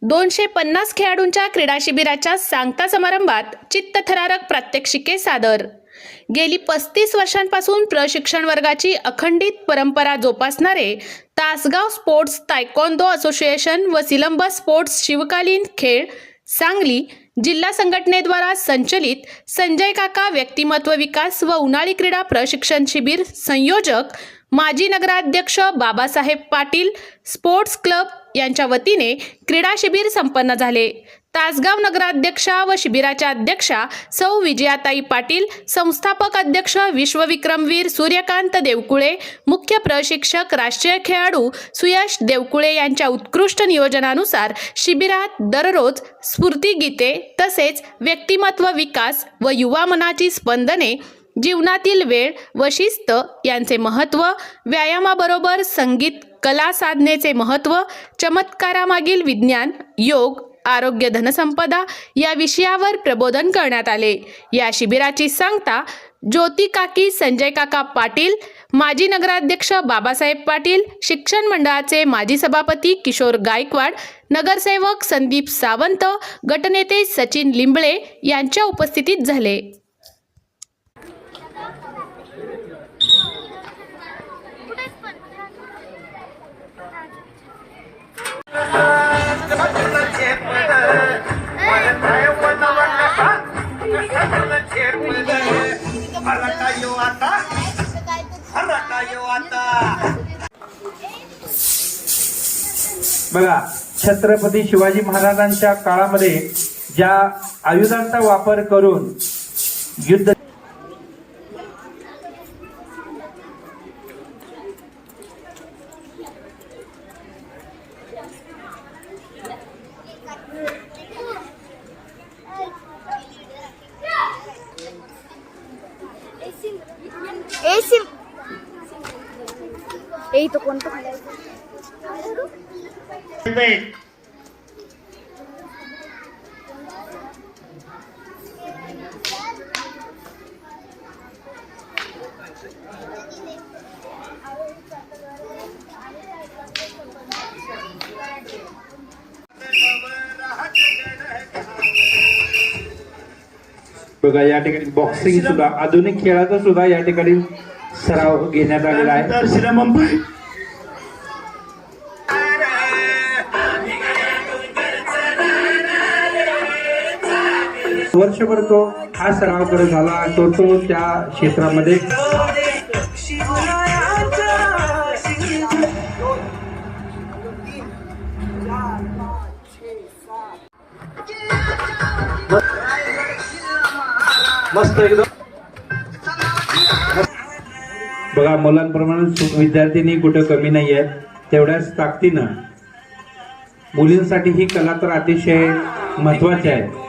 250 खेळाडूंच्या क्रीडा शिबिराच्या सांगता समारंभात चित्तथरारक प्रात्यक्षिके सादर। गेली 35 वर्षांपासून प्रशिक्षण वर्गाची अखंडित परंपरा जोपासणारे तासगाव स्पोर्ट्स तायक्वांदो असोसिएशन व सिलंबस स्पोर्ट्स शिवकालीन खेळ सांगली जिल्हा संघटनेद्वारा संचलित संजय काका व्यक्तिमत्व विकास व उन्हाळी क्रीडा प्रशिक्षण शिबिर संयोजक माजी नगराध्यक्ष बाबासाहेब पाटील स्पोर्ट्स क्लब यांच्या वतीने क्रीडा शिबिर संपन्न झाले। तासगाव नगराध्यक्षा व शिबिराच्या अध्यक्षा सौ विजयाताई पाटील, संस्थापक अध्यक्ष विश्वविक्रमवीर सूर्यकांत देवकुळे, मुख्य प्रशिक्षक राष्ट्रीय खेळाडू सुयश देवकुळे यांच्या उत्कृष्ट नियोजनानुसार शिबिरात दररोज स्फूर्तिगीते तसेच व्यक्तिमत्व विकास व युवा मनाची स्पंदने, जीवनातील वेळ व शिस्त यांचे महत्त्व, व्यायामाबरोबर संगीत कला साधनेचे महत्त्व, चमत्कारामागील विज्ञान, योग, आरोग्य, धनसंपदा या विषयावर प्रबोधन करण्यात आले। या शिबिराची सांगता ज्योती काकी संजय काका पाटील, माजी नगराध्यक्ष बाबासाहेब पाटील, शिक्षण मंडळाचे माजी सभापती किशोर गायकवाड, नगरसेवक संदीप सावंत, गटनेते सचिन लिंबळे यांच्या उपस्थितीत झाले। बघा, छत्रपती शिवाजी महाराजांच्या काळामध्ये ज्या आयुधांचा वापर करून युद्ध तो कोणतं बघा, या ठिकाणी बॉक्सिंग सुद्धा आधुनिक खेळाचा सुद्धा या ठिकाणी सराव घेण्यात आलेला आहे। वर्षभर तो हा सराव करत झाला, तो त्या क्षेत्रामध्ये मस्त एकदम। बघा, मुलांप्रमाणे विद्यार्थिनी कुठे कमी नाही आहेत, तेवढ्याच ताकदीनं मुलींसाठी ही कला तर अतिशय महत्वाची आहे।